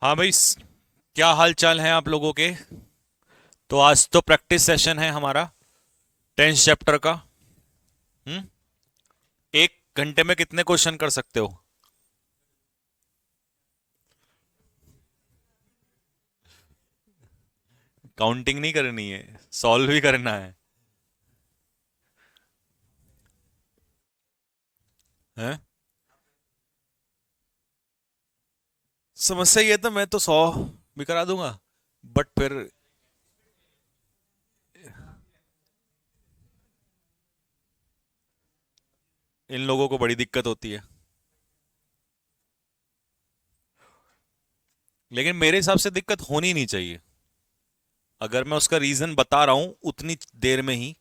हाँ भाई, क्या हाल चाल है आप लोगों के। तो आज तो प्रैक्टिस सेशन है हमारा 10th चैप्टर का। हम्म। एक घंटे में कितने क्वेश्चन कर सकते हो? काउंटिंग नहीं करनी है, सॉल्व भी करना है। हैं? समस्या ये तो मैं तो 100 भी करा दूंगा, बट फिर इन लोगों को बड़ी दिक्कत होती है। लेकिन मेरे हिसाब से दिक्कत होनी नहीं चाहिए। अगर मैं उसका रीजन बता रहा हूं उतनी देर में ही,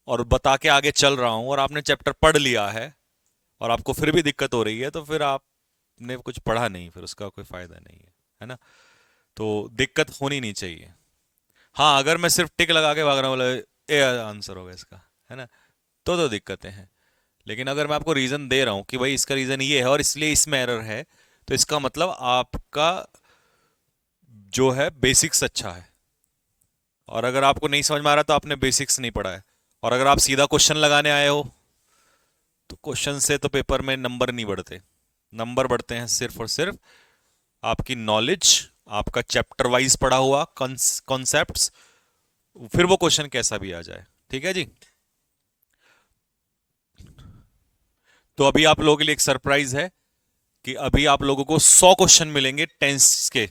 और बता के आगे चल रहा हूं, और आपने चैप्टर पढ़ लिया है और आपको फिर भी दिक्कत हो रही है, तो फिर आपने कुछ पढ़ा नहीं, फिर उसका कोई फायदा नहीं है ना। तो दिक्कत होनी नहीं चाहिए। हाँ, अगर मैं सिर्फ टिक लगा के भाग रहा हूँ, बोले ए आंसर होगा इसका, है ना, तो दिक्कतें हैं। लेकिन अगर मैं आपको रीजन दे रहा हूँ कि भाई इसका रीजन ये है और इसलिए इसमें एरर है, तो इसका मतलब आपका जो है बेसिक्स अच्छा है। और अगर आपको नहीं समझ में आ रहा तो आपने बेसिक्स नहीं पढ़ा है। और अगर आप सीधा क्वेश्चन लगाने आए हो, तो क्वेश्चन से तो पेपर में नंबर नहीं बढ़ते। नंबर बढ़ते हैं सिर्फ और सिर्फ आपकी नॉलेज, आपका चैप्टर वाइज पढ़ा हुआ कॉन्सेप्ट्स, फिर वो क्वेश्चन कैसा भी आ जाए। ठीक है जी। तो अभी आप लोगों के लिए एक सरप्राइज है कि अभी आप लोगों को 100 क्वेश्चन मिलेंगे टेंस के।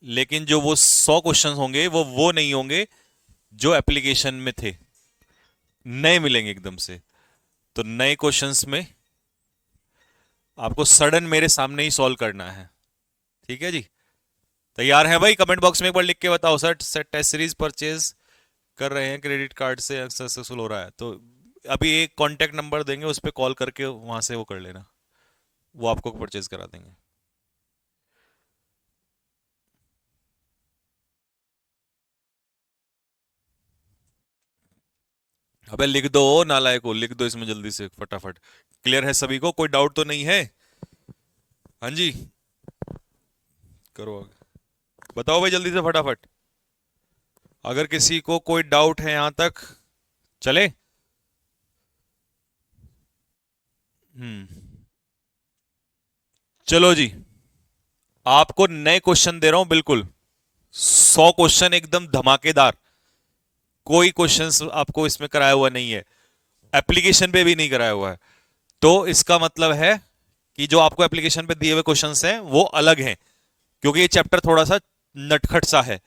लेकिन जो वो 100 क्वेश्चन होंगे वो नहीं होंगे जो एप्लीकेशन में थे। नए मिलेंगे एकदम से। तो नए क्वेश्चंस में आपको सडन मेरे सामने ही सॉल्व करना है। ठीक है जी। तैयार है भाई? कमेंट बॉक्स में एक बार लिख के बताओ sir, sir test series purchase कर रहे हैं, क्रेडिट कार्ड से सक्सेसफुल हो रहा है तो। अभी एक कांटेक्ट नंबर देंगे, उस पर कॉल करके वहां से वो कर लेना, वो आपको परचेज करा देंगे। अबे लिख दो नालायक को, लिख दो इसमें जल्दी से फटाफट। क्लियर है सभी को? कोई डाउट तो नहीं है? हाँ जी। करो आगे। बताओ भाई जल्दी से फटाफट। अगर किसी को कोई डाउट है यहां तक, चले। हम्म। चलो जी। आपको नए क्वेश्चन दे रहा हूं, बिल्कुल 100 क्वेश्चन एकदम धमाकेदार। कोई क्वेश्चन आपको इसमें कराया हुआ नहीं है, एप्लीकेशन पे भी नहीं कराया हुआ है। तो इसका मतलब है कि जो आपको एप्लीकेशन पे दिए हुए क्वेश्चंस हैं वो अलग हैं, क्योंकि ये चैप्टर थोड़ा सा नटखट सा है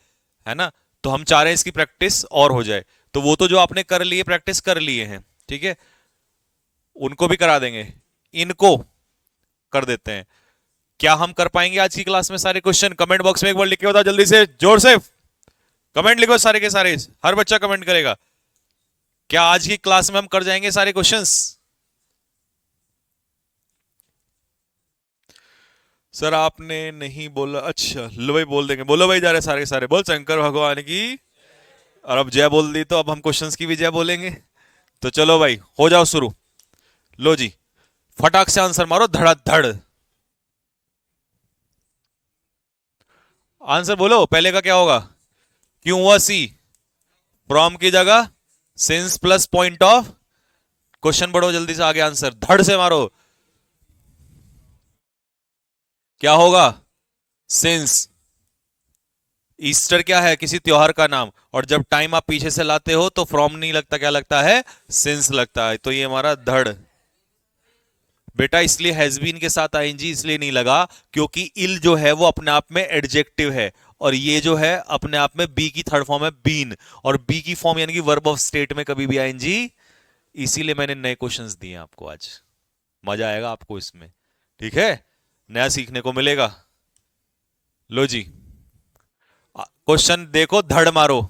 ना। तो हम चाह रहे हैं इसकी प्रैक्टिस और हो जाए। तो वो तो जो आपने कर लिए, प्रैक्टिस कर लिए हैं, ठीक है, उनको भी करा देंगे। इनको कर देते हैं। क्या हम कर पाएंगे आज की क्लास में सारे क्वेश्चन? कमेंट बॉक्स में एक बार लिख के बताओ जल्दी से, जोर से कमेंट लिखो सारे के सारे। हर बच्चा कमेंट करेगा। क्या आज की क्लास में हम कर जाएंगे सारे क्वेश्चंस? सर आपने नहीं बोला, अच्छा लो भाई बोल देंगे। बोलो भाई जा रहे सारे के सारे, बोल शंकर भगवान की। और अब जय बोल दी तो अब हम क्वेश्चंस की भी जय बोलेंगे। तो चलो भाई हो जाओ शुरू। लो जी, फटाक से आंसर मारो धड़ाधड़। आंसर बोलो, पहले का क्या होगा? क्यों हुआ सी? फ्रॉम की जगह since plus point of. Question बढ़ो जल्दी से आगे, आंसर धड़ से मारो। क्या होगा? सिंस। ईस्टर क्या है? किसी त्योहार का नाम। और जब टाइम आप पीछे से लाते हो तो फ्रॉम नहीं लगता, क्या लगता है? सिंस लगता है। तो ये हमारा धड़। बेटा इसलिए हैजबीन के साथ आईएनजी इसलिए नहीं लगा, क्योंकि इल जो है वो अपने आप में एडजेक्टिव है, और ये जो है अपने आप में बी की थर्ड फॉर्म है बीन। और बी की फॉर्म यानी कि वर्ब ऑफ स्टेट में कभी भी आईएनजी। इसीलिए मैंने नए क्वेश्चंस दिए आपको आज। मजा आएगा आपको इसमें। ठीक है, नया सीखने को मिलेगा। लो जी, क्वेश्चन देखो, धड़ मारो।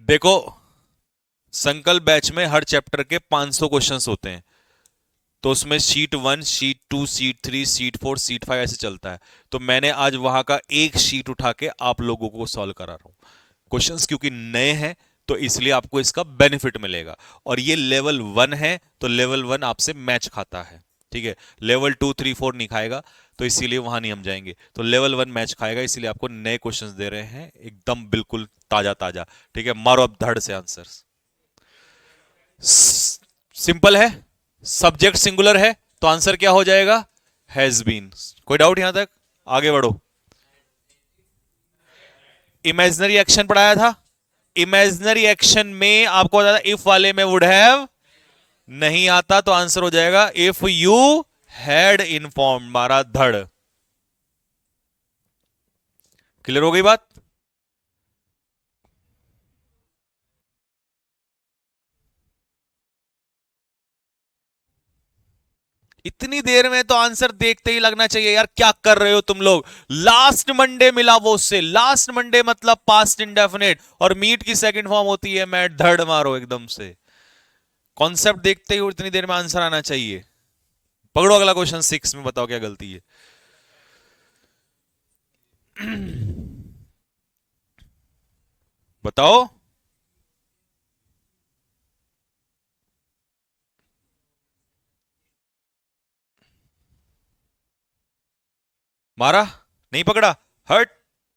देखो, संकल्प बैच में हर चैप्टर के 500 क्वेश्चंस होते हैं। तो उसमें sheet 1, sheet 2, sheet 3, sheet 4, sheet 5 ऐसे चलता है। तो मैंने आज वहां का एक शीट उठा के आप लोगों को सॉल्व करा रहा हूं। क्वेश्चंस क्योंकि नए हैं तो इसलिए आपको इसका बेनिफिट मिलेगा। और ये लेवल 1 है तो लेवल 1 आपसे मैच खाता है, ठीक है। लेवल 2, 3, 4 नहीं खाएगा, तो इसीलिए वहां नहीं हम जाएंगे। तो लेवल 1 मैच खाएगा, इसीलिए आपको नए क्वेश्चंस दे रहे हैं एकदम बिल्कुल ताजा ताजा। ठीक है, मारो अब धड़ से आंसर्स। सिंपल है, सब्जेक्ट सिंगुलर है, तो आंसर क्या हो जाएगा? Has been. कोई डाउट यहां तक? आगे बढ़ो। इमेजिनरी एक्शन पढ़ाया था। इमेजिनरी एक्शन में आपको बताया था इफ वाले में वुड हैव नहीं आता, तो आंसर हो जाएगा इफ यू हैड इन्फॉर्म। मारा धड़। क्लियर हो गई बात? इतनी देर में तो आंसर देखते ही लगना चाहिए यार, क्या कर रहे हो तुम लोग। लास्ट मंडे मिला वो उससे, लास्ट मंडे मतलब पास्ट इंडेफिनिट, और मीट की सेकंड फॉर्म होती है मैट। धड़ मारो एकदम से। कॉन्सेप्ट देखते ही इतनी देर में आंसर आना चाहिए। पकड़ो अगला क्वेश्चन 6 में, बताओ क्या गलती है। बताओ। मारा? नहीं पकड़ा? हट।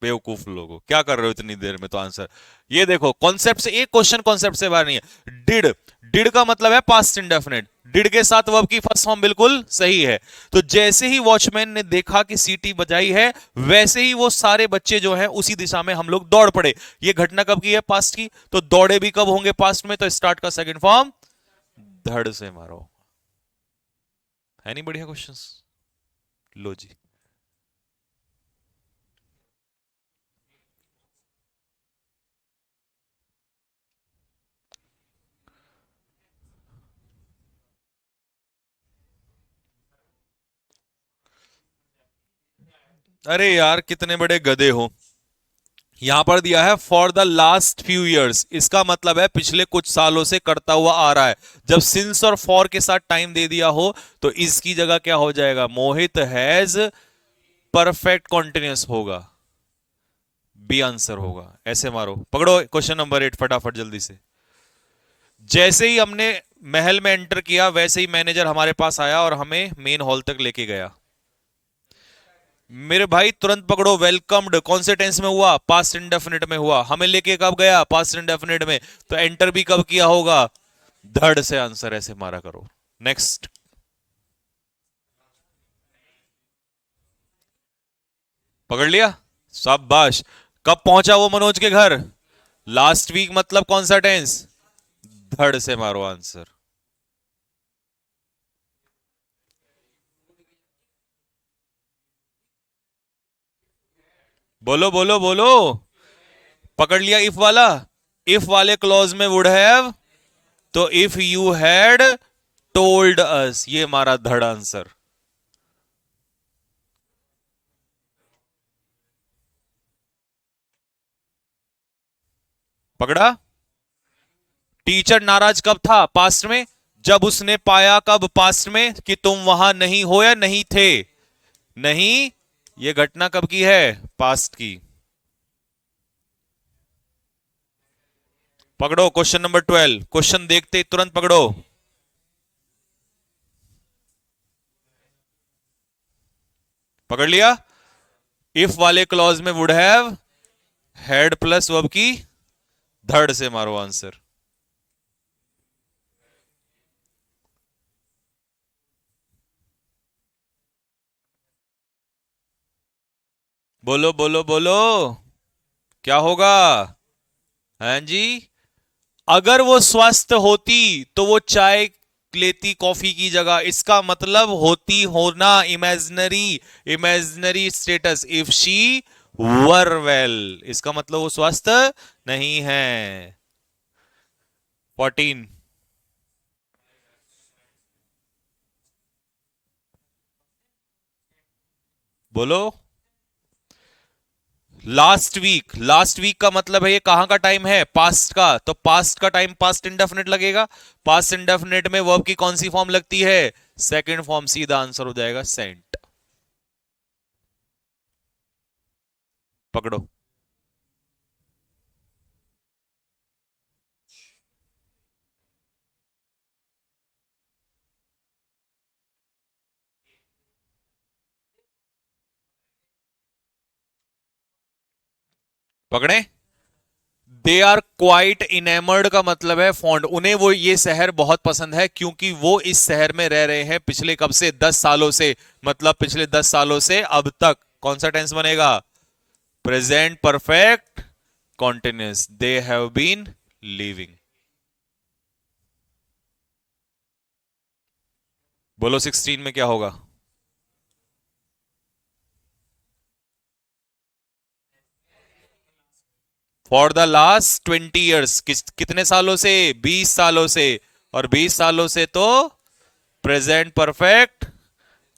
बेवकूफ लोगो, क्या कर रहे हो इतनी देर में तो आंसर। ये देखो कॉन्सेप्ट से, एक क्वेश्चन कॉन्सेप्ट से बाहर नहीं है। डिड, डिड का मतलब है पास्ट इंडेफिनिट। डिड के साथ वर्ब की फर्स्ट फॉर्म बिल्कुल सही है। तो जैसे ही वॉचमैन ने देखा कि सीटी बजाई है, वैसे ही वो सारे बच्चे जो हैं उसी दिशा में हम लोग दौड़ पड़े। ये घटना कब की है? पास्ट की। तो दौड़े भी कब होंगे? पास्ट में। तो स्टार्ट का सेकंड फॉर्म धड़ से मारो। है नहीं बढ़िया क्वेश्चंस? लो जी। अरे यार कितने बड़े गधे हो। यहां पर दिया है for the last few years, इसका मतलब है पिछले कुछ सालों से करता हुआ आ रहा है। जब सिंस और फॉर के साथ टाइम दे दिया हो तो इसकी जगह क्या हो जाएगा? मोहित हैज परफेक्ट कॉन्टिन्यूस होगा। बी आंसर होगा। ऐसे मारो। पकड़ो क्वेश्चन नंबर 8 फटाफट जल्दी से। जैसे ही हमने महल में एंटर किया वैसे ही मैनेजर हमारे पास आया और हमें मेन हॉल तक लेके गया। मेरे भाई तुरंत पकड़ो। वेलकम्ड कौन से टेंस में हुआ? पास्ट इंडेफिनिट में हुआ। हमें लेके कब गया? पास्ट इंडेफिनिट में। तो एंटर भी कब किया होगा? धड़ से आंसर ऐसे मारा करो। नेक्स्ट। पकड़ लिया? शाबाश। कब पहुंचा वो मनोज के घर? लास्ट वीक मतलब कौन सा टेंस? धड़ से मारो आंसर। बोलो बोलो बोलो। पकड़ लिया इफ वाला? इफ वाले क्लॉज में वुड हैव, तो if you had told us, ये हमारा धड़ आंसर। पकड़ा? टीचर नाराज कब था? पास्ट में। जब उसने पाया कब? पास्ट में, कि तुम वहां नहीं हो या नहीं थे। नहीं, ये घटना कब की है? पास्ट की। पकड़ो क्वेश्चन नंबर 12। क्वेश्चन देखते ही तुरंत पकड़ो। पकड़ लिया? इफ वाले क्लॉज में would have, had plus verb की धड़ से मारो आंसर। बोलो बोलो बोलो। क्या होगा? हैं जी? अगर वो स्वस्थ होती तो वो चाय लेती कॉफी की जगह। इसका मतलब होती होना, imaginary, imaginary status. If she were well, इसका मतलब वो स्वस्थ नहीं है। 14। बोलो। लास्ट वीक का मतलब है ये कहां का टाइम है, पास्ट का, तो पास्ट का टाइम पास्ट इंडेफिनिट लगेगा। पास्ट इंडेफिनिट में वर्ब की कौन सी फॉर्म लगती है, सेकंड फॉर्म, सीधा आंसर हो जाएगा सेंट। पकड़ो। पकड़े। दे आर क्वाइट इनेमर्ड का मतलब है फॉन्ड, उन्हें वो ये शहर बहुत पसंद है क्योंकि वो इस शहर में रह रहे हैं पिछले कब से, 10 सालों से, मतलब पिछले 10 सालों से अब तक। कौन सा टेंस बनेगा, present perfect continuous, they have been living. बोलो 16 में क्या होगा। फॉर द लास्ट 20 ईयर्स, कितने सालों से, 20 सालों से, और 20 सालों से तो प्रेजेंट परफेक्ट,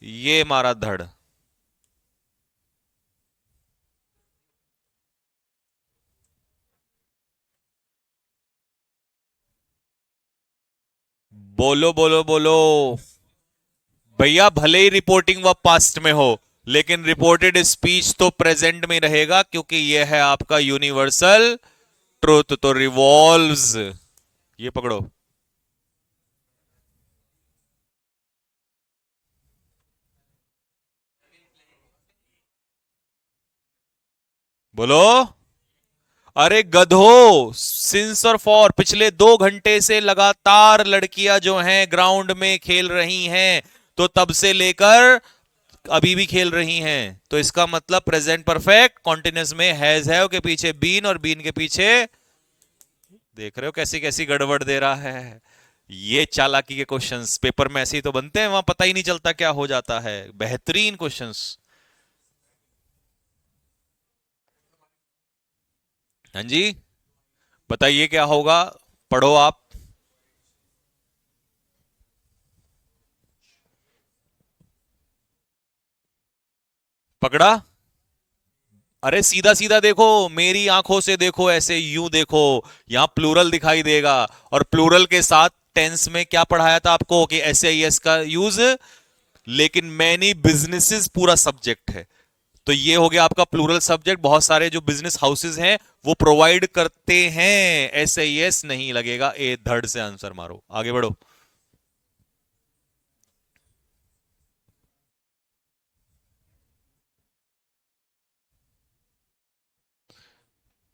ये मारा धड़। बोलो बोलो बोलो। भैया भले ही रिपोर्टिंग वर्ब पास्ट में हो, लेकिन रिपोर्टेड स्पीच तो प्रेजेंट में रहेगा क्योंकि यह है आपका यूनिवर्सल ट्रुथ, तो रिवॉल्व्स। ये पकड़ो। बोलो। अरे गधो, सिंस और फॉर, पिछले 2 घंटे से लगातार लड़कियां जो हैं ग्राउंड में खेल रही हैं, तो तब से लेकर अभी भी खेल रही हैं, तो इसका मतलब प्रेजेंट परफेक्ट कॉन्टिन्यूस में हैव के पीछे बीन, और बीन के पीछे, देख रहे हो कैसी कैसी गड़बड़ दे रहा है। ये चालाकी के क्वेश्चंस पेपर में ऐसे ही तो बनते हैं, वहां पता ही नहीं चलता क्या हो जाता है। बेहतरीन क्वेश्चंस। हाँ जी, बताइए क्या होगा, पढ़ो आप। पकड़ा। अरे सीधा सीधा देखो, मेरी आंखों से देखो, ऐसे यूं देखो, यहां प्लूरल दिखाई देगा, और प्लूरल के साथ टेंस में क्या पढ़ाया था आपको कि एस आई एस का यूज, लेकिन मैनी बिजनेसेस पूरा सब्जेक्ट है, तो ये हो गया आपका प्लूरल सब्जेक्ट। बहुत सारे जो बिजनेस हाउसेज हैं वो प्रोवाइड करते हैं, एस आई एस नहीं लगेगा, ए धड़ से आंसर मारो, आगे बढ़ो।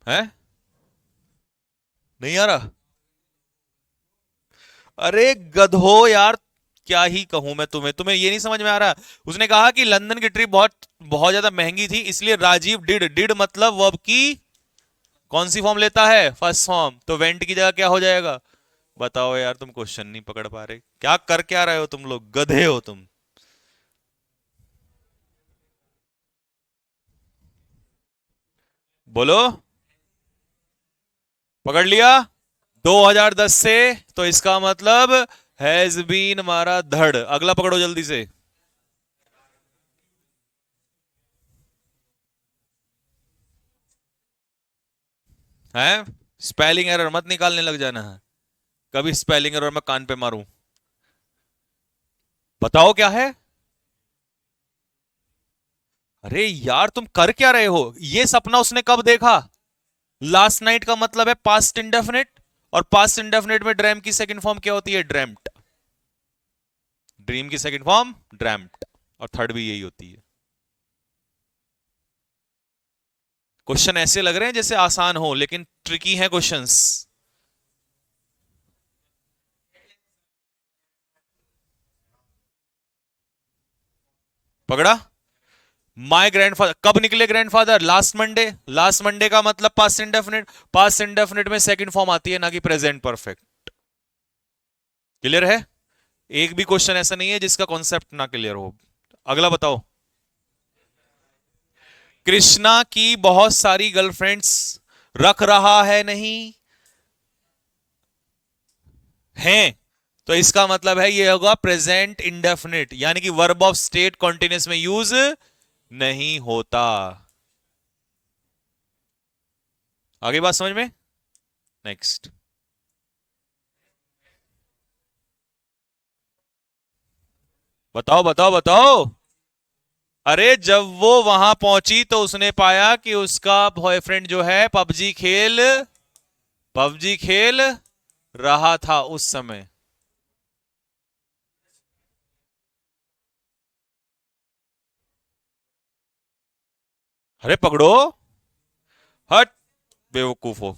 है, नहीं आ रहा। अरे गधो यार, क्या ही कहूं मैं तुम्हें, तुम्हें ये नहीं समझ में आ रहा। उसने कहा कि लंदन की ट्रिप बहुत बहुत ज्यादा महंगी थी, इसलिए राजीव डिड, डिड मतलब वर्ब की कौन सी फॉर्म लेता है, फर्स्ट फॉर्म, तो वेंट की जगह क्या हो जाएगा। बताओ यार, तुम क्वेश्चन नहीं पकड़ पा रहे, क्या कर क्या रहे हो तुम लोग, गधे हो तुम। बोलो। पकड़ लिया। 2010 से, तो इसका मतलब हैज बीन मारा धड़। अगला पकड़ो जल्दी से। है, स्पेलिंग एरर मत निकालने लग जाना है, कभी स्पेलिंग एरर मैं कान पे मारूं। बताओ क्या है। अरे यार तुम कर क्या रहे हो, ये सपना उसने कब देखा, लास्ट नाइट का मतलब है पास्ट इंडेफिनिट, और पास्ट इंडेफिनिट में ड्रीम की सेकंड फॉर्म क्या होती है, ड्रेम्ट। ड्रीम की सेकंड फॉर्म ड्रेम्ट, और थर्ड भी यही होती है। क्वेश्चन ऐसे लग रहे हैं जैसे आसान हो, लेकिन ट्रिकी है क्वेश्चंस। पकड़ा। माय ग्रैंडफादर कब निकले, grandfather last Monday, last Monday का मतलब पास्ट इंडेफिनिट, पास्ट इंडेफिनिट में सेकंड फॉर्म आती है ना कि प्रेजेंट परफेक्ट। क्लियर है। एक भी क्वेश्चन ऐसा नहीं है जिसका कॉन्सेप्ट ना क्लियर हो। अगला बताओ। कृष्णा की बहुत सारी गर्लफ्रेंड्स रख रहा है, नहीं हैं, तो इसका मतलब है ये होगा प्रेजेंट इंडेफिनिट, यानी कि वर्ब ऑफ स्टेट कॉन्टिन्यूस में यूज नहीं होता। आगे बात समझ में? नेक्स्ट। बताओ बताओ बताओ। अरे जब वो वहां पहुंची तो उसने पाया कि उसका बॉयफ्रेंड जो है पबजी खेल रहा था उस समय। अरे पकड़ो। हट। बेवकूफो।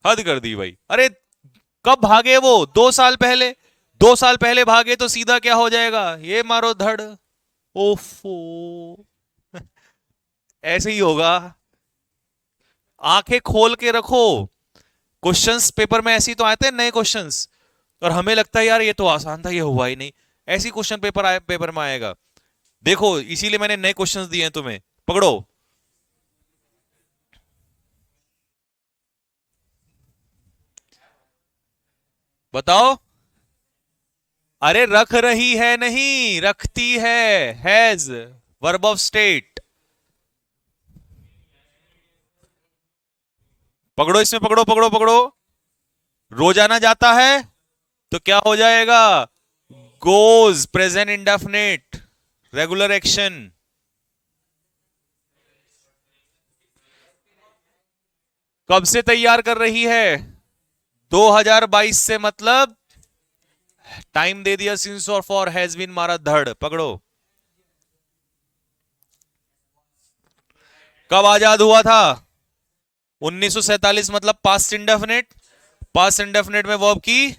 हद कर दी भाई। अरे कब भागे वो? 2 साल पहले। 2 साल पहले भागे तो सीधा क्या हो जाएगा? ये मारो धड़। ओफो। ऐसे ही होगा। आंखें खोल के रखो। क्वेश्चंस पेपर में ऐसे ही तो आते हैं नए क्वेश्चंस। और हमें लगता है यार ये तो आसान था, ये हुआ ही नहीं। ऐसी क्वेश्चन पेपर में आएगा। देखो इसीलिए मैंने नए क्वेश्चंस दिए हैं तुम्हें। पकड़ो। बताओ। अरे रख रही है नहीं, रखती है। हैज। Verb of state. पकड़ो, इसमें पकड़ो पकड़ो पकड़ो। रोजाना जाता है तो क्या हो जाएगा? Goes. Present indefinite. Regular action. कब से तैयार कर रही है? 2022 से मतलब टाइम दे दिया सिंस और फॉर हैज बीन मारा धड़। पकड़ो। कब आजाद हुआ था? 1947 मतलब पास्ट इंडेफिनिट। पास्ट इंडेफिनिट में वर्ब की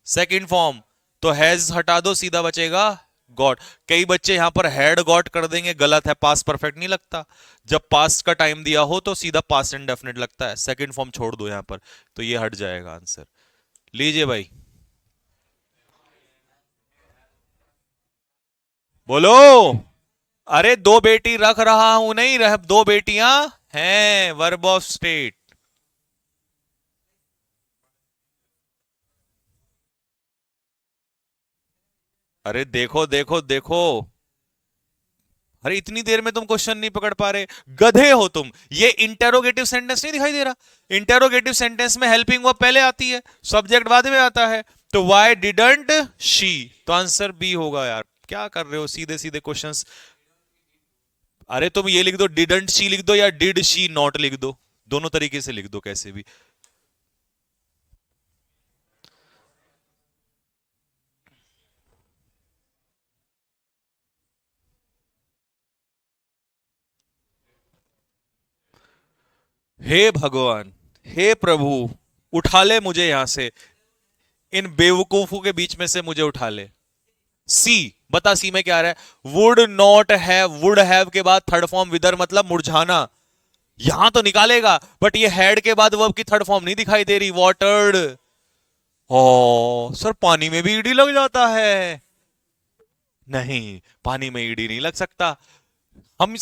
सेकंड फॉर्म। तो हैज हटा दो, सीधा बचेगा गॉट। कई बच्चे यहां पर हैड गॉट कर देंगे, गलत है। पास्ट परफेक्ट नहीं लगता। जब पास्ट का टाइम दिया हो तो सीधा पास्ट इंडेफिनिट लगता है। सेकंड फॉर्म छोड़ दो यहां पर। तो ये हट जाएगा आंसर। लीजिए भाई। बोलो। अरे दो बेटी रख रहा हूं नहीं, रह दो बेटियां हैं। Verb of state. अरे देखो देखो देखो। अरे इतनी देर में तुम क्वेश्चन नहीं पकड़ पा रहे? गधे हो तुम। ये इंटेरोगेटिव सेंटेंस नहीं दिखाई दे रहा? इंटेरोगेटिव सेंटेंस में हेल्पिंग वर्ब पहले आती है, सब्जेक्ट बाद में आता है। तो वाई डिडंट शी? तो आंसर बी होगा यार। क्या कर रहे हो सीधे सीधे क्वेश्चंस? अरे तुम ये लिख दो, डिडंट शी लिख दो या डिड शी नॉट लिख दो। दोनों तरीके से लिख दो, कैसे भी। हे भगवान, हे प्रभु, उठा ले मुझे यहां से। इन बेवकूफों के बीच में से मुझे उठा ले। सी। बता सी में क्या आ रहा है? Would not have. Would have के बाद थर्ड फॉर्म विदर मतलब मुरझाना। यहां तो निकालेगा, बट ये हैड के बाद वर्ब की थर्ड फॉर्म नहीं दिखाई दे रही। वाटर्ड। ओ सर, पानी में भी ईडी लग जाता है? नहीं, पानी में ईडी नहीं लग सकता। हमें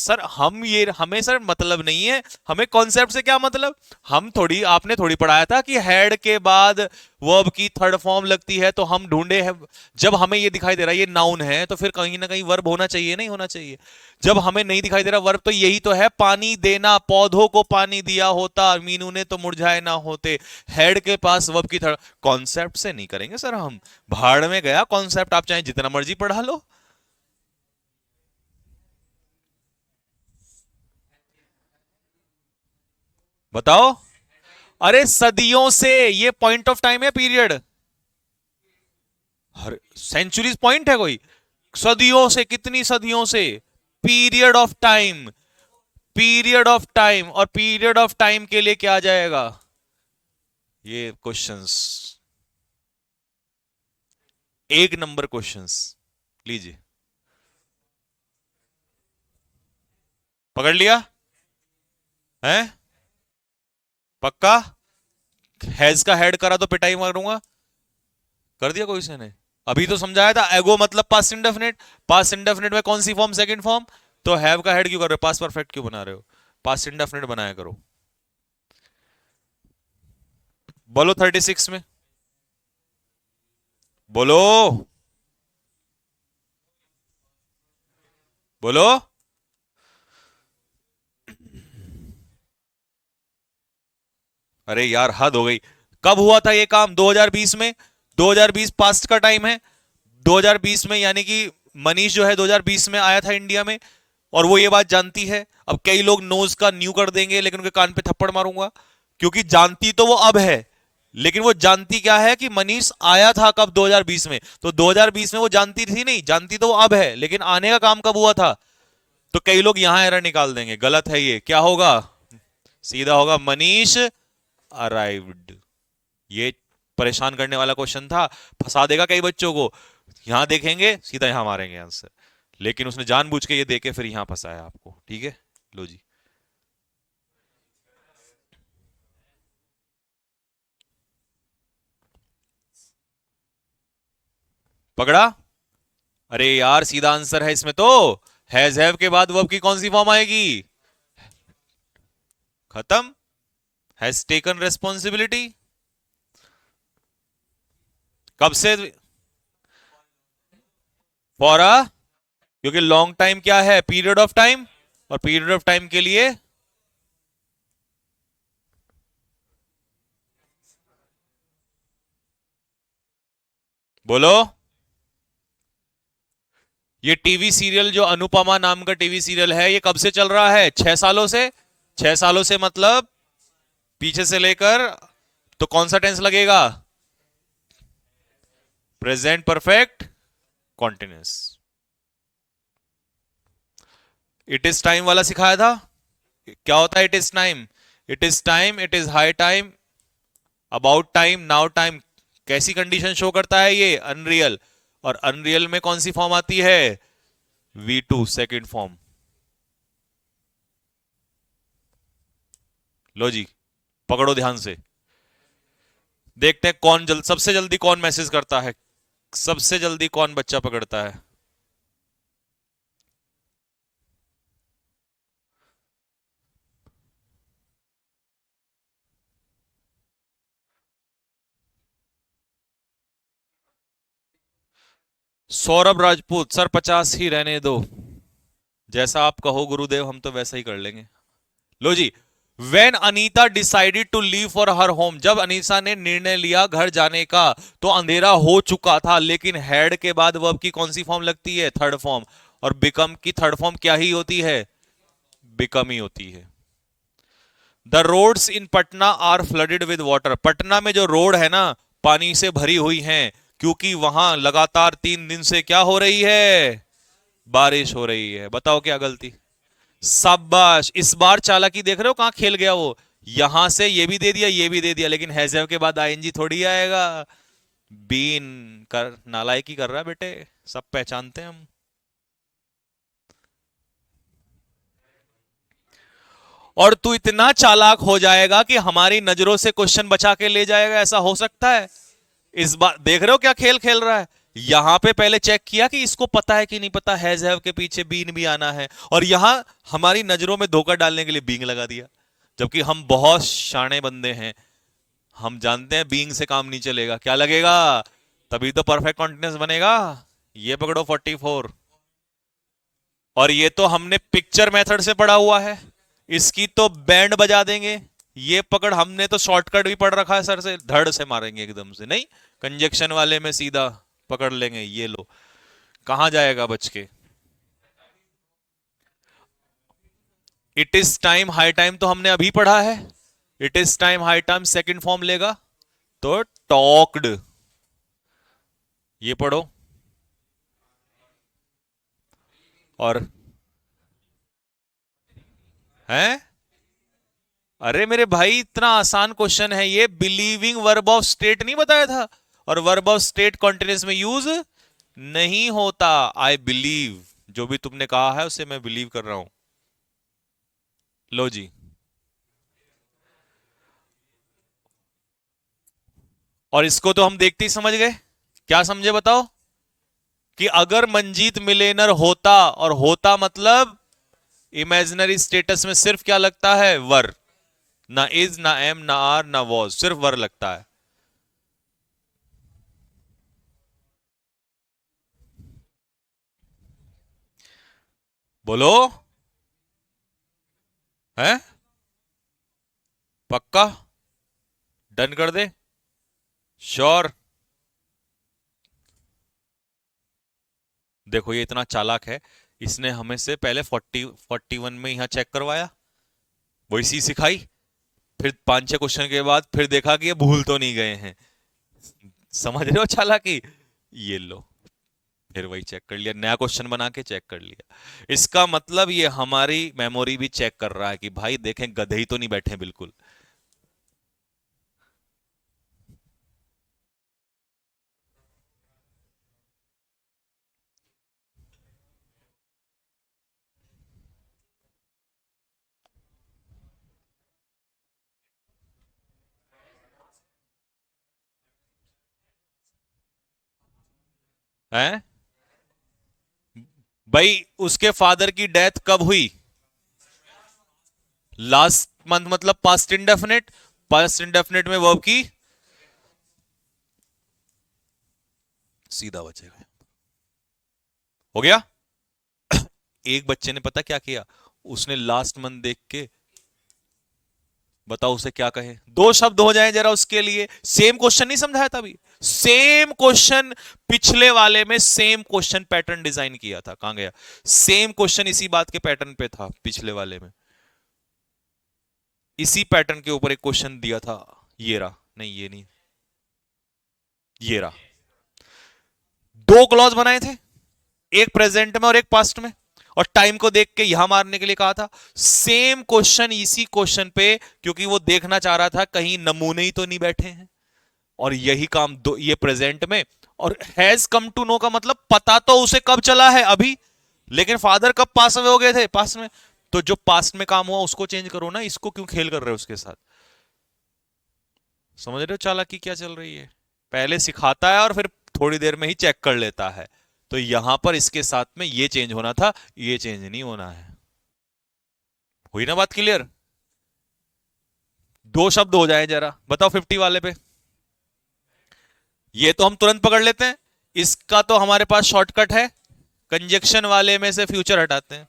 सर मतलब नहीं है। हमें कॉन्सेप्ट से क्या मतलब? हम थोड़ी, आपने थोड़ी पढ़ाया था कि हेड के बाद वर्ब की थर्ड फॉर्म लगती है, तो हम ढूंढे है। जब हमें ये दिखाई दे रहा है ये नाउन है, तो फिर कहीं ना कहीं वर्ब होना चाहिए, नहीं होना चाहिए? जब हमें नहीं दिखाई दे रहा वर्ब, तो यही तो है, पानी देना। पौधों को पानी दिया होता, मीनू ने तो मुरझाए ना होते। हेड के पास वर्ब की थर्ड। कॉन्सेप्ट से नहीं करेंगे सर हम। भाड़ में गया कॉन्सेप्ट, आप चाहे जितना मर्जी पढ़ा लो। बताओ। अरे सदियों से, ये पॉइंट ऑफ टाइम है, पीरियड। हर सेंचुरीज पॉइंट है कोई? सदियों से, कितनी सदियों से? Period of time. Period of time, और पीरियड ऑफ टाइम के लिए क्या आ जाएगा? ये क्वेश्चंस। एक नंबर क्वेश्चंस। लीजिए। पकड़ लिया है? पक्का? हैज का हेड करा तो पिटाई मारूंगा। कर दिया कोई से ने? अभी तो समझाया था, एगो मतलब पास्ट इंडेफिनिट। पास्ट इंडेफिनिट में कौन सी फॉर्म? Second form. तो हैव का हेड क्यों कर रहे हो? पास्ट परफेक्ट क्यों बना रहे हो? पास्ट इंडेफिनिट बनाया करो। बोलो 36 में। बोलो। बोलो। अरे यार हद हो गई। कब हुआ था ये काम? 2020 में। 2020 पास्ट का टाइम है। 2020 में यानी कि मनीष जो है 2020 में आया था इंडिया में, और वो ये बात जानती है। अब कई लोग नोज का न्यू कर देंगे, लेकिन उनके कान पे थप्पड़ मारूंगा, क्योंकि जानती तो वो अब है, लेकिन वो जानती क्या है कि मनीष आया था कब? 2020 में। तो 2020 में वो जानती थी नहीं, जानती तो वो अब है, लेकिन आने का काम कब हुआ था? तो कई लोग यहां एरर निकाल देंगे, गलत है ये। क्या होगा? सीधा होगा मनीष अराइव्ड। ये परेशान करने वाला क्वेश्चन था, फंसा देगा कई बच्चों को। यहां देखेंगे सीधा यहां मारेंगे आंसर, लेकिन उसने जानबूझ के ये देके फिर यहां फंसाया आपको। ठीक है, लो जी। पकड़ा? अरे यार सीधा आंसर है इसमें तो। हैज हैव के बाद वर्ब की कौन सी फॉर्म आएगी? खत्म। Has taken responsibility. कब से? फॉर अ, क्योंकि लॉन्ग टाइम क्या है? Period of time. और पीरियड ऑफ टाइम के लिए बोलो। ये टीवी सीरियल जो अनुपमा नाम का टीवी सीरियल है, ये कब से चल रहा है? 6 सालों से। 6 सालों से मतलब पीछे से लेकर, तो कौन सा टेंस लगेगा? Present perfect continuous. It is time वाला सिखाया था। क्या होता है it is time? It is time, it is high time, about time, now time. कैसी कंडीशन शो करता है ये? अनरियल। और अनरियल में कौन सी फॉर्म आती है? V2 second form. लो जी, पकड़ो ध्यान से। देखते हैं कौन सबसे जल्दी कौन मैसेज करता है, सबसे जल्दी कौन बच्चा पकड़ता है। सौरभ राजपूत सर, 50 ही रहने दो। जैसा आप कहो गुरुदेव, हम तो वैसा ही कर लेंगे। लो जी। When Anita decided to leave for her home, जब अनीसा ने निर्णय लिया घर जाने का, तो अंधेरा हो चुका था, लेकिन हैड के बाद वर्ब की कौन सी फॉर्म लगती है? Third form. और बिकम की थर्ड फॉर्म क्या ही होती है? बिकम ही होती है। The roads in Patna are flooded with water, Patna में जो रोड है ना, पानी से भरी हुई हैं, क्योंकि वहां लगातार 3 दिन से क्या हो रही है? बारिश हो रही है। बताओ क्या गलती? शाबाश, इस बार चालाकी देख रहे हो कहां खेल गया वो। यहां से ये भी दे दिया, ये भी दे दिया, लेकिन हैजव के बाद आईएनजी थोड़ी आएगा। बीन कर नालायकी कर रहा है बेटे, सब पहचानते हैं हम। और तू इतना चालाक हो जाएगा कि हमारी नजरों से क्वेश्चन बचा के ले जाएगा, ऐसा हो सकता है? इस बार देख रहे हो क्या खेल खेल रहा है। यहां पे पहले चेक किया कि इसको पता है कि नहीं पता, हैज हैव के पीछे बीन भी आना है, और यहां हमारी नजरों में धोखा डालने के लिए बींग लगा दिया। जबकि हम बहुत शाणे बंदे हैं, हम जानते हैं बीइंग से काम नहीं चलेगा, क्या लगेगा? तभी तो परफेक्ट कॉन्टिन्यूस बनेगा। ये पकड़ो 44। और ये तो हमने पिक्चर मेथड से पढ़ा हुआ है, इसकी तो बैंड बजा देंगे। ये पकड़, हमने तो शॉर्टकट भी पढ़ रखा है सर से, धड़ से मारेंगे एकदम से, नहीं कंजक्शन वाले में सीधा पकड़ लेंगे। ये लो, कहां जाएगा बच के? It is time high time तो हमने अभी पढ़ा है। It is time high time second form लेगा, तो टॉक्ड। ये पढ़ो। और है, अरे मेरे भाई इतना आसान क्वेश्चन है ये, बिलीविंग वर्ब ऑफ स्टेट नहीं बताया था? और वर्ब ऑफ स्टेट कॉन्टिन्यूस में यूज नहीं होता। आई बिलीव, जो भी तुमने कहा है उसे मैं बिलीव कर रहा हूं। लो जी। और इसको तो हम देखते ही समझ गए। क्या समझे बताओ? कि अगर मंजीत मिलेनर होता, और होता मतलब इमेजिनरी स्टेटस में सिर्फ क्या लगता है? वर। ना इज, ना एम, ना आर, ना वॉज, सिर्फ वर लगता है। बोलो। है? पक्का? डन कर दे? श्योर? देखो ये इतना चालाक है, इसने हमें से पहले 41 में यहां चेक करवाया, वही सी सिखाई, फिर 5-6 क्वेश्चन के बाद फिर देखा कि ये भूल तो नहीं गए हैं। समझ रहे हो चालाकी? ये लो, फिर वही चेक कर लिया, नया क्वेश्चन बना के चेक कर लिया। इसका मतलब ये हमारी मेमोरी भी चेक कर रहा है कि भाई देखें गधे ही तो नहीं बैठे बिल्कुल। हैं? भाई उसके फादर की डेथ कब हुई? लास्ट मंथ, मतलब पास्ट इंडेफिनिट, पास्ट इंडेफिनिट में वर्ब की सीधा बचेगा। हो गया? एक बच्चे ने पता क्या किया, उसने लास्ट मंथ देख के, बताओ उसे क्या कहे, दो शब्द हो जाए जरा उसके लिए। सेम क्वेश्चन नहीं समझाया था अभी, सेम क्वेश्चन पिछले वाले में, सेम क्वेश्चन पैटर्न डिजाइन किया था, कहां गया? सेम क्वेश्चन इसी बात के पैटर्न पे था पिछले वाले में, इसी पैटर्न के ऊपर एक क्वेश्चन दिया था। ये रहा, नहीं ये नहीं, ये रहा। दो क्लॉज बनाए थे, एक प्रेजेंट में और एक पास्ट में, और टाइम को देख के यहां मारने के लिए कहा था। सेम क्वेश्चन इसी क्वेश्चन पे, क्योंकि वो देखना चाह रहा था कहीं नमूने ही तो नहीं बैठे हैं, और यही काम दो ये प्रेजेंट में। और हैज कम टू नो का मतलब पता तो उसे कब चला है अभी, लेकिन फादर कब पास अवे हो गए थे, पास्ट में। तो जो पास्ट में काम हुआ उसको चेंज करो ना, इसको क्यों खेल कर रहे हो उसके साथ? समझ रहे हो चालाकी क्या चल रही है? पहले सिखाता है और फिर थोड़ी देर में ही चेक कर लेता है। तो यहां पर इसके साथ में ये चेंज होना था, ये चेंज नहीं होना है। हुई ना बात क्लियर? दो शब्द हो जाए जरा, बताओ 50 वाले पे। ये तो हम तुरंत पकड़ लेते हैं, इसका तो हमारे पास शॉर्टकट है, कंजक्शन वाले में से फ्यूचर हटाते हैं।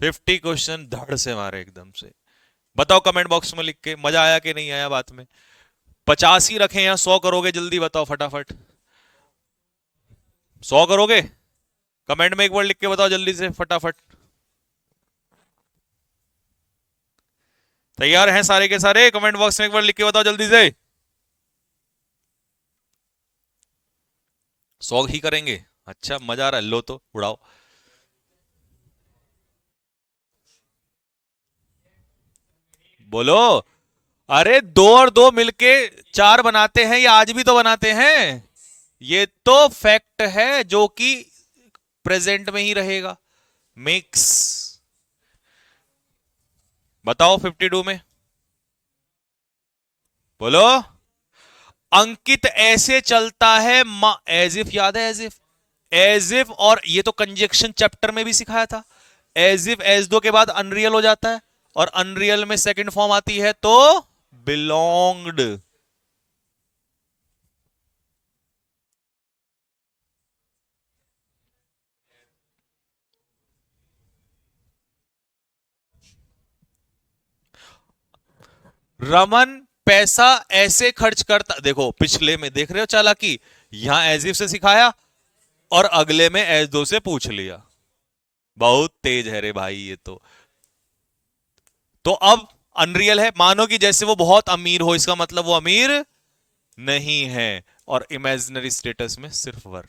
50 क्वेश्चन धड़ से मारे एकदम से। बताओ कमेंट बॉक्स में लिख के, मजा आया कि नहीं आया बात में? 50 ही रखें या 100 करोगे? जल्दी बताओ फटाफट। 100 करोगे? कमेंट में एक बार लिख के बताओ जल्दी से फटाफट। तैयार हैं सारे के सारे? कमेंट बॉक्स में एक बार लिख के बताओ जल्दी से। 100 ही करेंगे? अच्छा मजा आ रहा है, लो तो उड़ाओ। बोलो। अरे दो और दो मिलके चार बनाते हैं, या आज भी तो बनाते हैं। ये तो फैक्ट है जो कि प्रेजेंट में ही रहेगा। मिक्स। बताओ 52 में। बोलो। अंकित ऐसे चलता है, एज इफ, याद है एज इफ? एज इफ, और ये तो कंजक्शन चैप्टर में भी सिखाया था। एज इफ एज दो के बाद अनरियल हो जाता है, और अनरियल में सेकंड फॉर्म आती है तो बिलोंग्ड। रमन पैसा ऐसे खर्च करता, देखो पिछले में देख रहे हो चालाकी, यहां एज इफ से सिखाया और अगले में एज दो से पूछ लिया। बहुत तेज है रे भाई ये तो अब अनरियल है, मानो कि जैसे वो बहुत अमीर हो, इसका मतलब वो अमीर नहीं है, और इमेजिनरी स्टेटस में सिर्फ वर।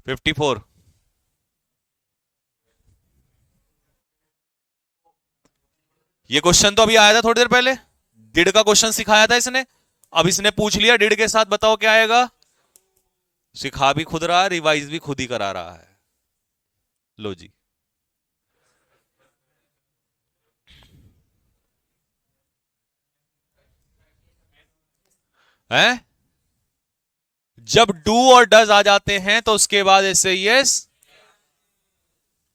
54। ये क्वेश्चन तो अभी आया था थोड़ी देर पहले, डिड का क्वेश्चन सिखाया था इसने, अब इसने पूछ लिया डिड के साथ, बताओ क्या आएगा? सिखा भी खुद रहा है, रिवाइज भी खुद ही करा रहा है। लो जी। हैं? जब डू और डज आ जाते हैं तो उसके बाद ऐसे यस।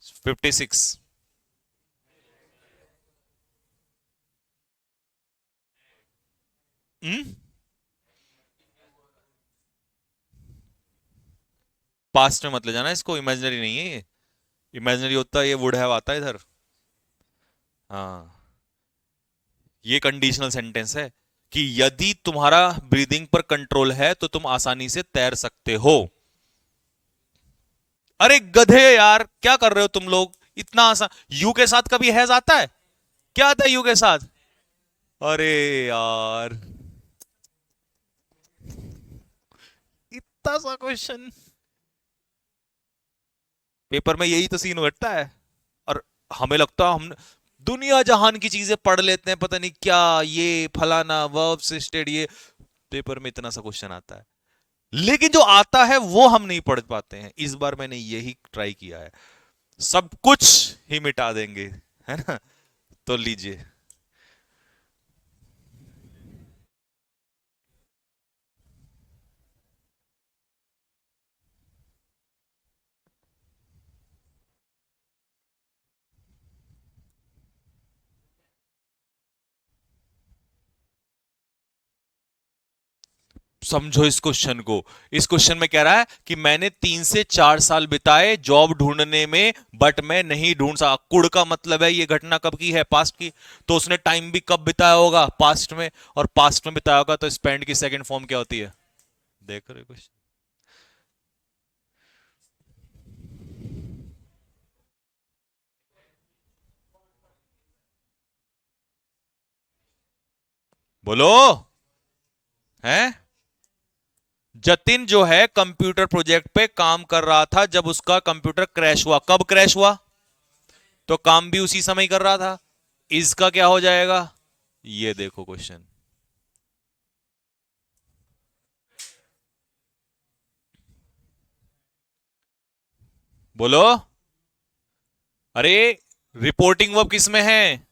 56। पास्ट में मत ले जाना इसको, इमेजिनरी नहीं है ये। इमेजिनरी होता है ये वुड हैव आता है इधर। हाँ, ये कंडीशनल सेंटेंस है, कि यदि तुम्हारा ब्रीदिंग पर कंट्रोल है तो तुम आसानी से तैर सकते हो। अरे गधे यार, क्या कर रहे हो तुम लोग? इतना आसान। यू के साथ कभी हैज आता है? क्या आता है यू के साथ? अरे यार, इतना सा क्वेश्चन। पेपर में यही तो सीन घटता है। और हमें लगता है हम दुनिया जहान की चीजें पढ़ लेते हैं, पता नहीं क्या, ये फलाना वर्ब से स्टेड, ये पेपर में इतना सा क्वेश्चन आता है। लेकिन जो आता है वो हम नहीं पढ़ पाते हैं। इस बार मैंने यही ट्राई किया है, सब कुछ ही मिटा देंगे, है ना? तो लीजिए। समझो इस क्वेश्चन को। इस क्वेश्चन में कह रहा है कि मैंने 3 से 4 साल बिताए जॉब ढूंढने में, बट मैं नहीं ढूंढ सका। कुड़ का मतलब है ये घटना कब की है? पास्ट की। तो उसने टाइम भी कब बिताया होगा? पास्ट में। और पास्ट में बिताया होगा तो स्पेंड की सेकंड फॉर्म क्या होती है? देख रहे क्वेश्चन? बोलो। हैं? जतिन जो है कंप्यूटर प्रोजेक्ट पे काम कर रहा था जब उसका कंप्यूटर क्रैश हुआ। कब क्रैश हुआ? तो काम भी उसी समय कर रहा था। इसका क्या हो जाएगा? ये देखो क्वेश्चन। बोलो। अरे, रिपोर्टिंग वर्ब किस में है?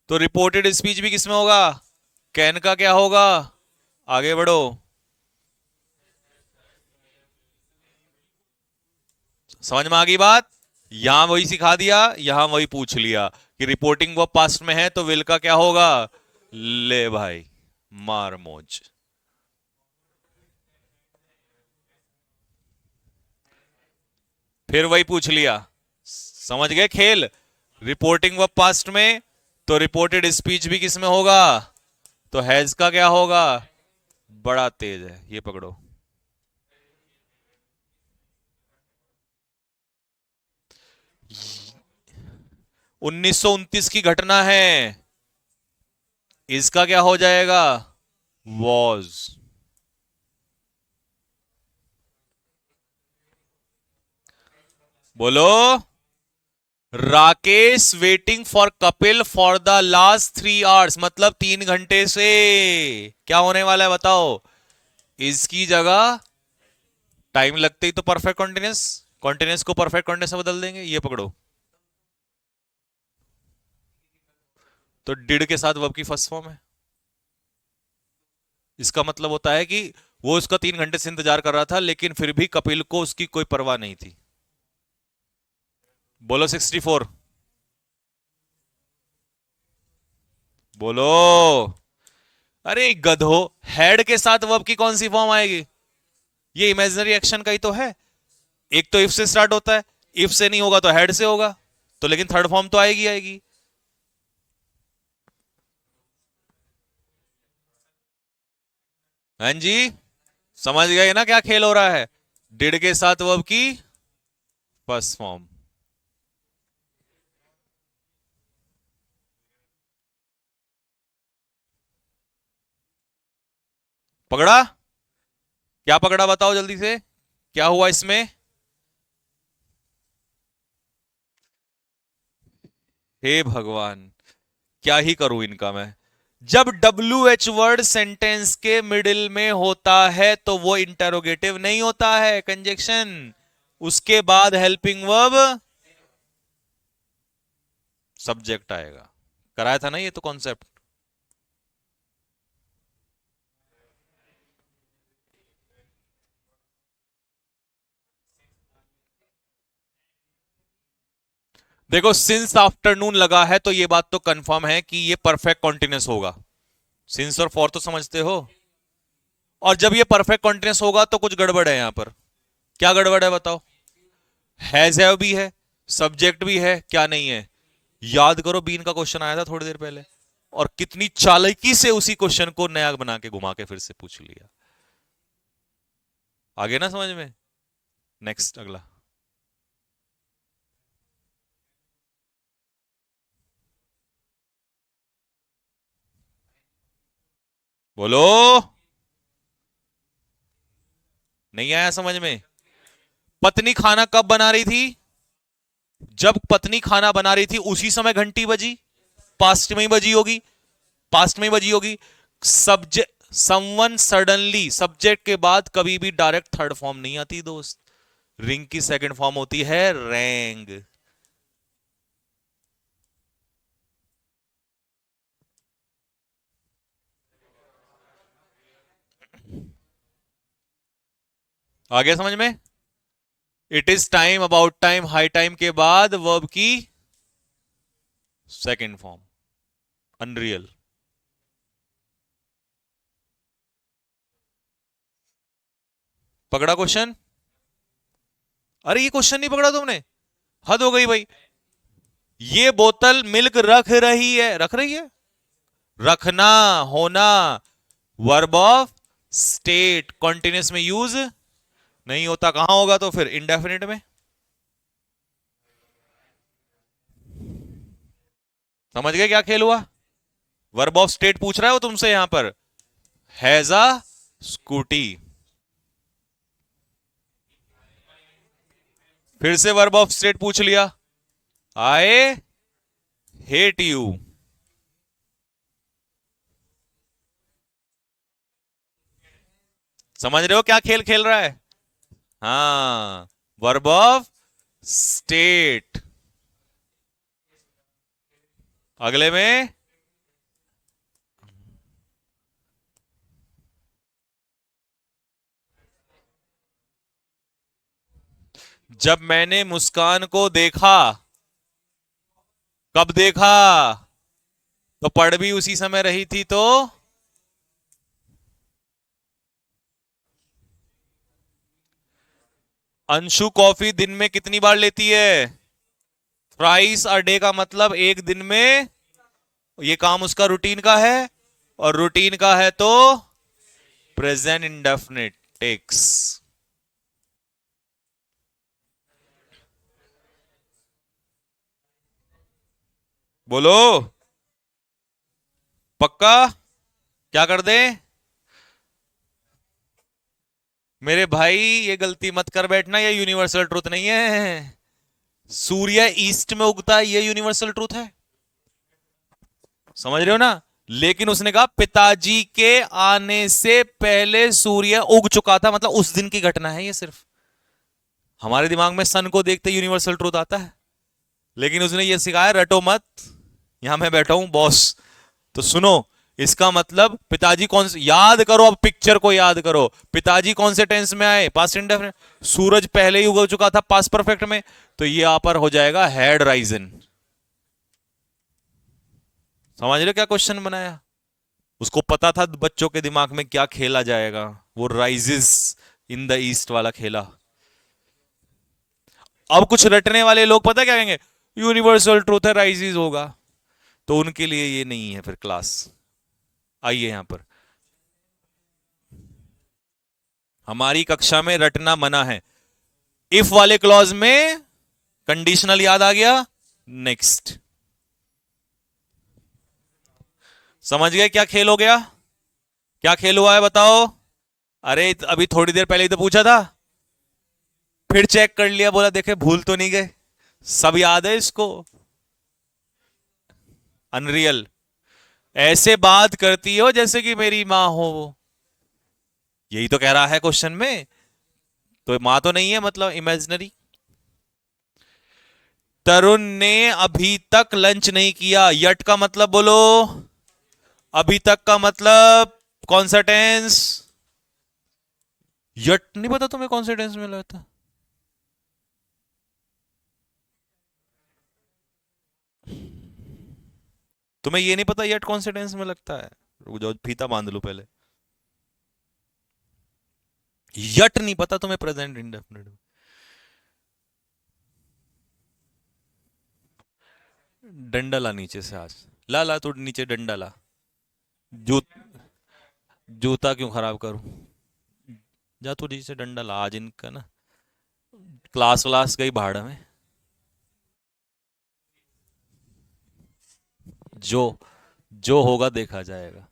तो रिपोर्टेड स्पीच भी किस में होगा? कैन का क्या होगा? आगे बढ़ो। समझ में आ गई बात? यहां वही सिखा दिया, यहां वही पूछ लिया कि रिपोर्टिंग वर्ब पास्ट में है तो विल का क्या होगा? ले भाई, मार मौज। फिर वही पूछ लिया। समझ गए खेल? रिपोर्टिंग वर्ब पास्ट में तो रिपोर्टेड स्पीच भी किस में होगा? तो हैज का क्या होगा? बड़ा तेज है, ये पकड़ो। 1929 की घटना है। इसका क्या हो जाएगा? वॉज। बोलो। Rakesh waiting for Kapil for the last 3 hours, मतलब 3 घंटे से। क्या होने वाला है बताओ? इसकी जगह टाइम लगते ही तो परफेक्ट कॉन्टिन्यूस, कॉन्टिन्यूस को परफेक्ट कॉन्टिन्यूस में बदल देंगे। ये पकड़ो। तो डिड के साथ वर्ब की फर्स्ट फॉर्म है। इसका मतलब होता है कि वो उसका 3 घंटे से इंतजार कर रहा था, लेकिन फिर भी कपिल को उसकी कोई परवाह नहीं थी। बोलो 64। बोलो। अरे गधो, हेड के साथ वर्ब की कौन सी फॉर्म आएगी? ये इमेजिनरी एक्शन का ही तो है। एक तो इफ से स्टार्ट होता है, इफ से नहीं होगा तो हेड से होगा। तो लेकिन थर्ड फॉर्म तो आएगी आएगी। हाँ जी, समझ गए ना क्या खेल हो रहा है? डिड के साथ वर्ब की फर्स्ट फॉर्म। पकड़ा? क्या पकड़ा बताओ जल्दी से, क्या हुआ इसमें? हे भगवान, क्या ही करूं इनका मैं। जब WH वर्ड सेंटेंस के मिडिल में होता है तो वो इंटरोगेटिव नहीं होता है, कंजक्शन। उसके बाद हेल्पिंग वर्ब सब्जेक्ट आएगा। कराया था ना ये तो कॉन्सेप्ट। देखो, सिंस आफ्टरनून लगा है तो ये बात तो कंफर्म है कि ये परफेक्ट कॉन्टिन्यूस होगा। सिंस और फॉर तो समझते हो। और जब ये परफेक्ट कॉन्टिन्यूस होगा तो कुछ गड़बड़ है यहां पर। क्या गड़बड़ है बताओ? हैव भी है, सब्जेक्ट भी है, क्या नहीं है? याद करो, बीन का क्वेश्चन आया था थोड़ी देर पहले। और कितनी चालाकी से उसी क्वेश्चन को नया बना के घुमा के फिर से पूछ लिया। आगे ना समझ में। नेक्स्ट अगला। बोलो। नहीं आया समझ में। पत्नी खाना कब बना रही थी? जब पत्नी खाना बना रही थी उसी समय घंटी बजी। पास्ट में ही बजी होगी। पास्ट में ही बजी होगी। सब्जेक्ट समवन सडनली, सब्जेक्ट के बाद कभी भी डायरेक्ट थर्ड फॉर्म नहीं आती दोस्त। रिंग की सेकंड फॉर्म होती है रैंग। आगे समझ में। It is time, about time, high time के बाद वर्ब की सेकंड फॉर्म अनरियल। पकड़ा क्वेश्चन? अरे ये क्वेश्चन नहीं पकड़ा तुमने, हद हो गई भाई। ये बोतल मिल्क रख रही है, रख रही है, रखना, होना, वर्ब ऑफ स्टेट, कॉन्टिन्यूस में यूज नहीं होता, कहां होगा तो फिर इंडेफिनिट में। समझ गए क्या खेल हुआ? वर्ब ऑफ स्टेट पूछ रहा है वो तुमसे यहां पर। Has a scooty. फिर से वर्ब ऑफ स्टेट पूछ लिया। I hate you. समझ रहे हो क्या खेल खेल रहा है? हाँ, वर्ब ऑफ स्टेट। अगले में जब मैंने मुस्कान को देखा। कब देखा? तो पढ़ भी उसी समय रही थी तो। अंशु कॉफी दिन में कितनी बार लेती है? थ्राइस अ डे का मतलब एक दिन में। ये काम उसका रूटीन का है, और रूटीन का है तो प्रेजेंट इंडेफिनिट टेक्स। बोलो। पक्का? क्या कर दे? मेरे भाई ये गलती मत कर बैठना, ये यूनिवर्सल ट्रूथ नहीं है। सूर्य ईस्ट में उगता है, ये यूनिवर्सल ट्रूथ है। समझ रहे हो ना? लेकिन उसने कहा पिताजी के आने से पहले सूर्य उग चुका था, मतलब उस दिन की घटना है ये सिर्फ। हमारे दिमाग में सन को देखते यूनिवर्सल ट्रूथ आता है, लेकिन उसने ये सिखाया रटो मत। यहां मैं बैठा हूं बॉस, तो सुनो। इसका मतलब पिताजी कौन से, याद करो, अब पिक्चर को याद करो। पिताजी कौन से टेंस में आए? Past indefinite. सूरज पहले ही उग चुका था पास्ट परफेक्ट में, तो ये यहां पर हो जाएगा हैड राइजन। समझ रहे हो क्या क्वेश्चन बनाया? उसको पता था बच्चों के दिमाग में क्या खेला जाएगा, वो राइजेस इन द ईस्ट वाला खेला। अब कुछ रटने वाले लोग पता क्या कहेंगे? यूनिवर्सल ट्रूथ है, राइजेस होगा। तो उनके लिए ये नहीं है फिर क्लास। आइए यहां पर। हमारी कक्षा में रटना मना है। इफ वाले क्लॉज में कंडीशनल याद आ गया। नेक्स्ट। समझ गए क्या खेल हो गया? क्या खेल हुआ है बताओ? अरे अभी थोड़ी देर पहले ही तो पूछा था, फिर चेक कर लिया, बोला देखे भूल तो नहीं गए, सब याद है इसको। अनरियल। ऐसे बात करती हो जैसे कि मेरी माँ हो वो। यही तो कह रहा है क्वेश्चन में। तो माँ तो नहीं है, मतलब इमेजिनरी। तरुण ने अभी तक लंच नहीं किया, यट का मतलब बोलो। अभी तक का मतलब कौन सा टेंस? यट नहीं पता तुम्हें कौन से टेंस में लगता? तुम्हें ये नहीं पता यट कौन से टेंस में लगता है? रुक जाओ, फीता बांध लो पहले। यट नहीं पता तुम्हें प्रेजेंट इंडेफिनिट? डंडा ला नीचे से आज। ला ला तू नीचे डंडा ला। जूत जूता क्यों खराब करूं? जा तू नीचे डंडा ला आज इनका ना। क्लास क्लास गई भाड़ में। जो जो होगा देखा जाएगा।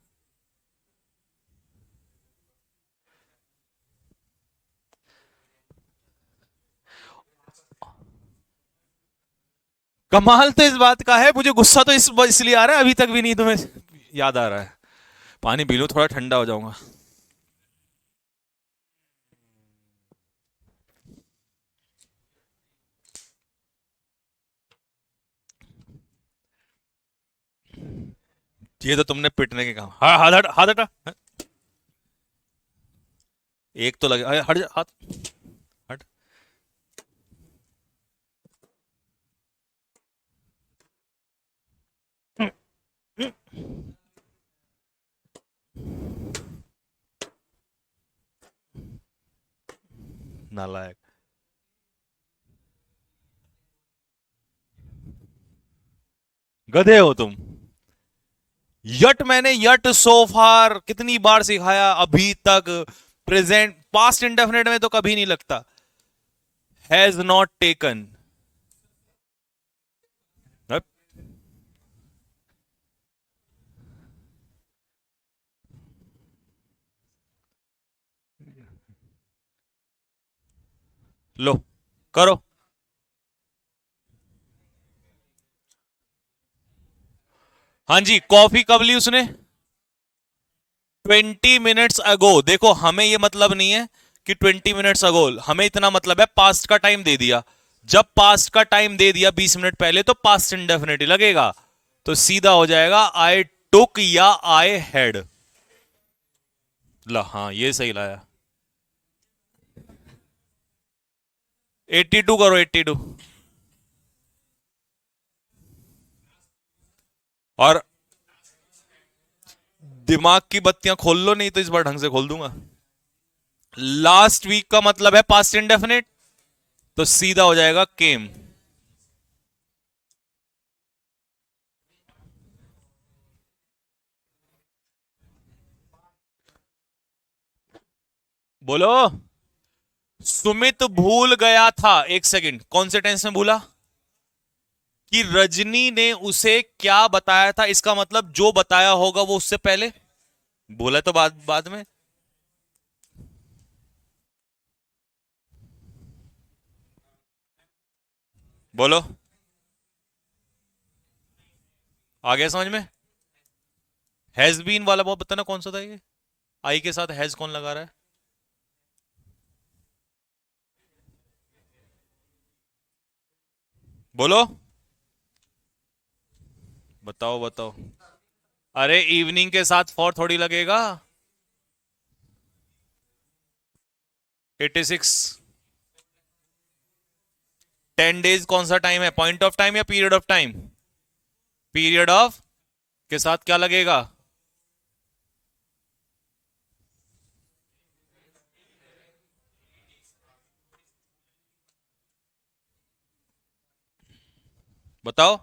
कमाल तो इस बात का है, मुझे गुस्सा तो इसलिए आ रहा है, अभी तक भी नहीं तुम्हें याद आ रहा है। पानी पी लो, थोड़ा ठंडा हो जाऊंगा। ये तो तुमने पिटने के काम। हाँ, हाथ हटा, हाथ हटा। एक तो लगे, अरे हट जा हाथ। हट। नालायक। गधे हो तुम। यट मैंने यट सोफार कितनी बार सिखाया अभी तक। प्रेजेंट पास्ट इंडेफिनेट में तो कभी नहीं लगता। Has not taken. लो, करो। हाँ जी, कॉफी कब ली उसने? 20 मिनट्स अगो। देखो हमें ये मतलब नहीं है कि 20 मिनट्स अगो, हमें इतना मतलब है पास्ट का टाइम दे दिया। जब पास्ट का टाइम दे दिया 20 मिनट पहले तो पास्ट इंडेफिनिट लगेगा। तो सीधा हो जाएगा आई टुक या आई हैड। ला हाँ, ये सही लाया। 82 करो, 82। और दिमाग की बत्तियां खोल लो, नहीं तो इस बार ढंग से खोल दूंगा। लास्ट वीक का मतलब है पास्ट इंडेफिनिट, तो सीधा हो जाएगा केम। बोलो। सुमित भूल गया था, एक सेकंड, कौन से टेंस में भूला? कि रजनी ने उसे क्या बताया था, इसका मतलब जो बताया होगा वो उससे पहले बोला, तो बाद बाद में। बोलो। आ गया समझ में? हैज बीन वाला बहुत बताना कौन सा था ये। आई के साथ हैज कौन लगा रहा है? बोलो। बताओ बताओ। अरे इवनिंग के साथ फॉर थोड़ी लगेगा। 86। 10 डेज कौन सा टाइम है, पॉइंट ऑफ टाइम या period of time? Period of के साथ क्या लगेगा? बताओ।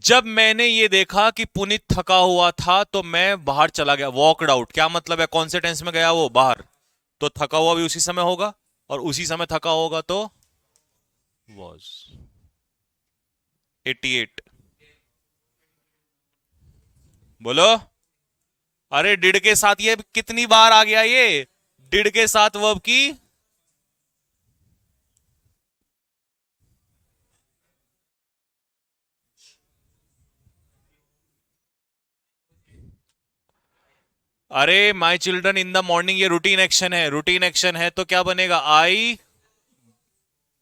जब मैंने ये देखा कि पुनीत थका हुआ था तो मैं बाहर चला गया, वॉकड आउट। क्या मतलब है, कौन से टेंस में गया वो बाहर? तो थका हुआ भी उसी समय होगा, और उसी समय थका होगा तो वॉज। 88। बोलो। अरे डिड के साथ ये कितनी बार आ गया ये? डिड के साथ वर्ब की। अरे my children in the morning, ये रूटीन एक्शन है, रूटीन एक्शन है तो क्या बनेगा? आई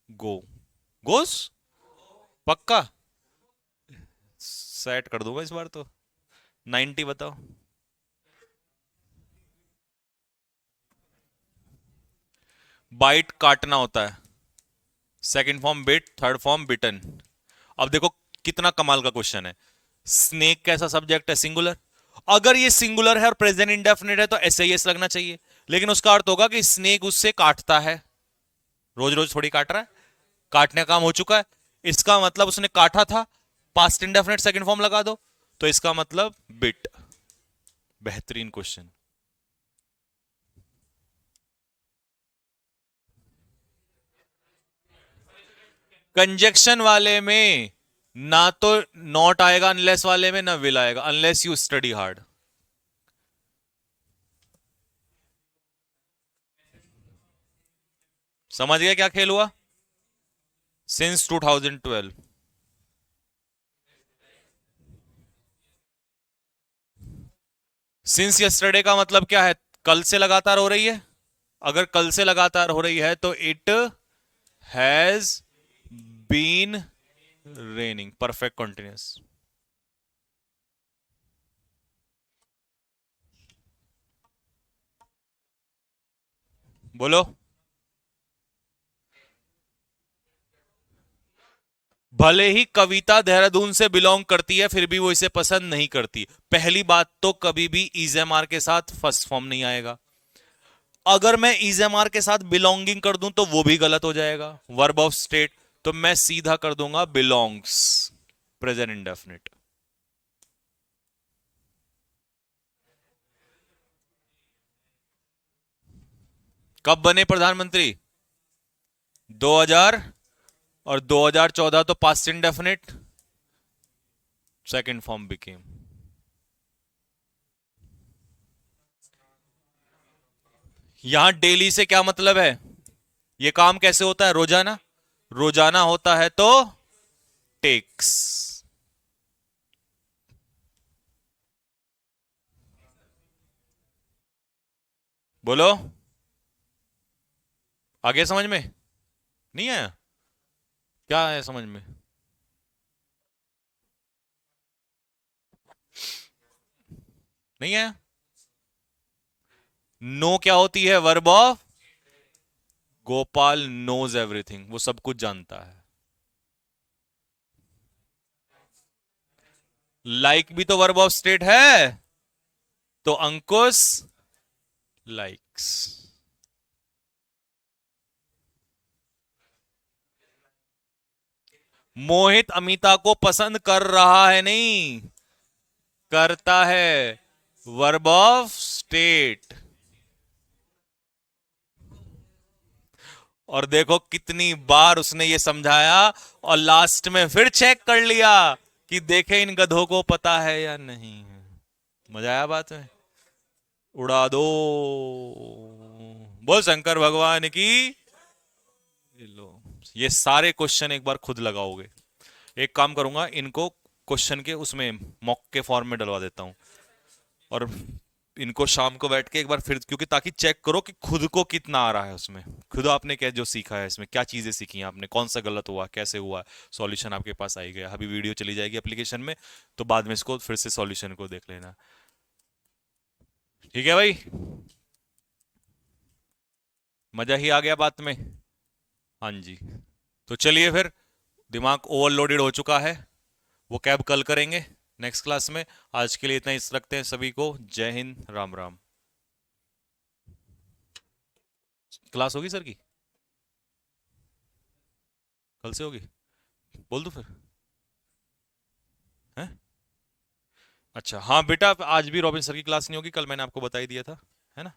गो, गोस। पक्का सेट कर दूंगा इस बार तो। 90 बताओ। बाइट काटना होता है, second form bit, third form bitten. अब देखो कितना कमाल का क्वेश्चन है। स्नेक कैसा सब्जेक्ट है, सिंगुलर। अगर ये सिंगुलर है और प्रेजेंट इंडेफिनिट है तो एस लगना चाहिए, लेकिन उसका अर्थ होगा कि स्नेक उससे काटता है। रोज रोज थोड़ी काट रहा है, काटने का काम हो चुका है। इसका मतलब उसने काटा था, पास्ट इंडेफिनिट सेकंड फॉर्म लगा दो, तो इसका मतलब बिट। बेहतरीन क्वेश्चन। कंजक्शन वाले में ना तो नॉट आएगा, अनलेस वाले में ना विल आएगा, अनलेस यू स्टडी हार्ड। समझ गया क्या खेल हुआ? सिंस 2012। सिंस यस्टरडे का मतलब क्या है? कल से लगातार हो रही है। अगर कल से लगातार हो रही है तो it has been raining, perfect continuous. बोलो। भले ही कविता देहरादून से बिलोंग करती है फिर भी वो इसे पसंद नहीं करती। पहली बात तो कभी भी इजेमार के साथ फर्स्ट फॉर्म नहीं आएगा। अगर मैं इजेमार के साथ बिलोंगिंग कर दूं तो वो भी गलत हो जाएगा, वर्ब ऑफ स्टेट। तो मैं सीधा कर दूंगा बिलोंग्स, प्रेजेंट इंडेफिनिट। कब बने प्रधानमंत्री? 2000, और 2014 तो past indefinite, second form became. यहां डेली से क्या मतलब है? ये काम कैसे होता है? रोजाना। रोजाना होता है तो टेक्स। बोलो। आगे समझ में नहीं आया? क्या है समझ में? नहीं आया? नो क्या होती है? Verb of. Gopal knows everything, वो सब कुछ जानता है। लाइक भी तो वर्ब ऑफ स्टेट है, तो अंकुश लाइक्स। मोहित अमिता को पसंद कर रहा है, नहीं करता है, वर्ब ऑफ स्टेट। और देखो कितनी बार उसने ये समझाया, और लास्ट में फिर चेक कर लिया कि देखे इन गधों को पता है या नहीं। मजा आया बात में? उड़ा दो। बोल शंकर भगवान की। लो, ये सारे क्वेश्चन एक बार खुद लगाओगे। एक काम करूंगा, इनको क्वेश्चन के उसमें मॉक के फॉर्म में डलवा देता हूं, और इनको शाम को बैठ के एक बार फिर, क्योंकि ताकि चेक करो कि खुद को कितना आ रहा है उसमें, खुद आपने क्या जो सीखा है इसमें, क्या चीजें सीखी हैं आपने, कौन सा गलत हुआ, कैसे हुआ। सॉल्यूशन आपके पास आई गया, अभी वीडियो चली जाएगी एप्लीकेशन में, तो बाद में इसको फिर से सॉल्यूशन को देख लेना। ठीक है भाई? मजा ही आ गया बात में। हाँ जी। तो चलिए फिर, दिमाग ओवरलोडेड हो चुका है, वो कैब कल करेंगे नेक्स्ट क्लास में। आज के लिए इतना ही रखते हैं, सभी को जय हिंद, राम राम। क्लास होगी सर की? कल से होगी? बोल दो फिर। हैं? अच्छा हाँ बेटा, आज भी रॉबिन सर की क्लास नहीं होगी, कल मैंने आपको बता ही दिया था, है ना?